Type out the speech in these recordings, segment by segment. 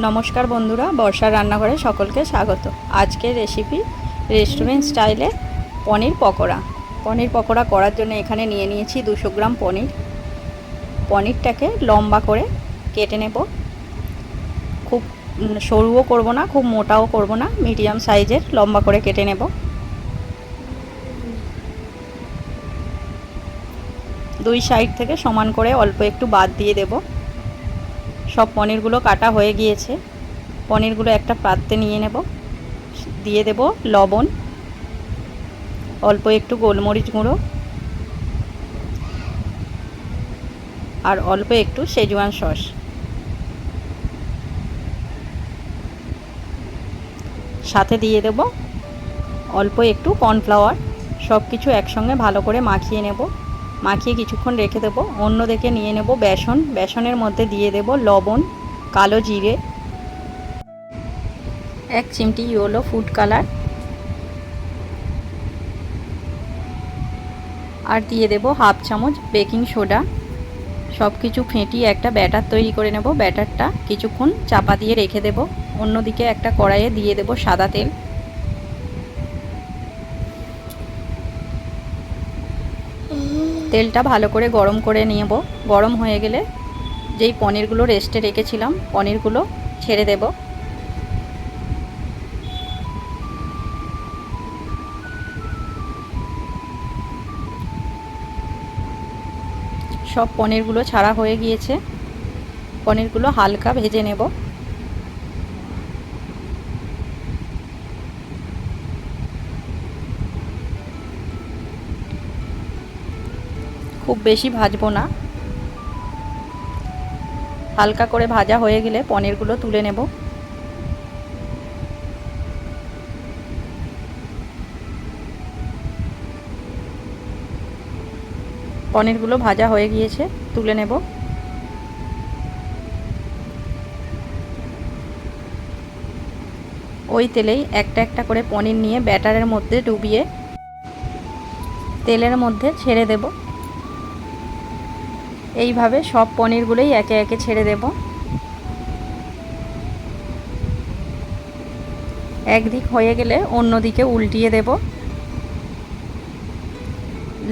নমস্কার বন্ধুরা, বর্ষার রান্নাঘরে সকলকে স্বাগত। আজকের রেসিপি রেস্টুরেন্ট স্টাইলে পনির পকোড়া। পনির পকোড়া করার জন্য এখানে নিয়ে নিয়েছি 200 গ্রাম পনির। পনিরটাকে লম্বা করে কেটে নেব। খুব সরুও করব না, খুব মোটাও করব না, মিডিয়াম সাইজের লম্বা করে কেটে নেব। দুই সাইড থেকে সমান করে অল্প একটু বাদ দিয়ে দেব। সব পনিরগুলো কাটা হয়ে গিয়েছে। পনিরগুলো একটা পাত্রে নিয়ে নেব। দিয়ে দেব লবণ, অল্প একটু গোলমরিচ গুঁড়ো আর অল্প একটু শেজওয়ান সস। সাথে দিয়ে দেব অল্প একটু কর্নফ্লাওয়ার। সব কিছু একসঙ্গে ভালো করে মাখিয়ে নেব। মাখিয়ে কিছুক্ষণ রেখে দেব। অন্যদিকে নিয়ে নেব বেসন। বেসনের মধ্যে দিয়ে দেব লবণ, কালো জিরে, 1 চিমটি ইয়েলো ফুড কালার আর দিয়ে দেব হাফ চামচ বেকিং সোডা। সব কিছু ফেটিয়ে একটা ব্যাটার তৈরি করে নেব। ব্যাটারটা কিছুক্ষণ চাপা দিয়ে রেখে দেব। অন্যদিকে একটা কড়াইয়ে দিয়ে দেব সাদা তেল। তেলটা ভালো করে গরম করে নেব। গরম হয়ে গেলে যেই পনিরগুলো রেস্টে রেখেছিলাম পনিরগুলো ছেড়ে দেব। সব পনিরগুলো ছাড়া হয়ে গিয়েছে। পনিরগুলো হালকা ভেজে নেব। খুব বেশি ভাজবো না। হালকা করে ভাজা হয়ে গেলে পনিরগুলো তুলে নেব। পনিরগুলো ভাজা হয়ে গিয়েছে, তুলে নেব। ওই তেলেই একটা একটা করে পনির নিয়ে ব্যাটারের মধ্যে ডুবিয়ে তেলের মধ্যে ছেড়ে দেব। এইভাবে সব পনিরগুলোই একে একে ছেড়ে দেব। একদিক হয়ে গেলে অন্য দিকে উল্টিয়ে দেব।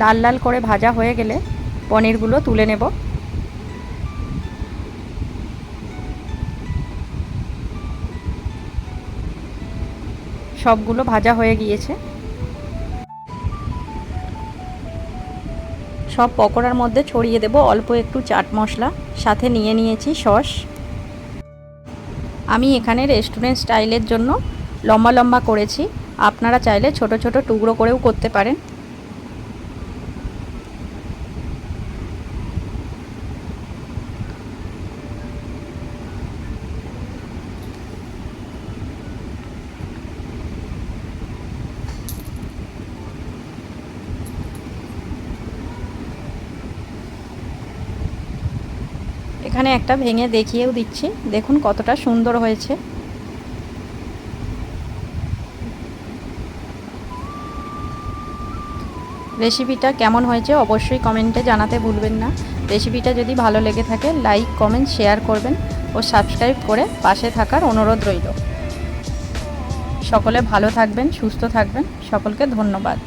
লাল লাল করে ভাজা হয়ে গেলে পনিরগুলো তুলে নেব। সবগুলো ভাজা হয়ে গিয়েছে। সব পকোড়ার মধ্যে ছড়িয়ে দেব অল্প একটু চাট মশলা। সাথে নিয়ে নিয়েছি সস। আমি এখানে রেস্টুরেন্ট স্টাইলের জন্য লম্বা লম্বা করেছি। আপনারা চাইলে ছোট ছোট টুকরো করেও করতে পারেন। এখানে একটা ভেঙে দেখিয়েও দিচ্ছি, দেখুন কতটা সুন্দর হয়েছে। রেসিপিটা কেমন হয়েছে অবশ্যই কমেন্টে জানাতে ভুলবেন না। রেসিপিটা যদি ভালো লেগে থাকে লাইক, কমেন্ট, শেয়ার করবেন ও সাবস্ক্রাইব করে পাশে থাকার অনুরোধ রইল। সকলে ভালো থাকবেন, সুস্থ থাকবেন। সকলকে ধন্যবাদ।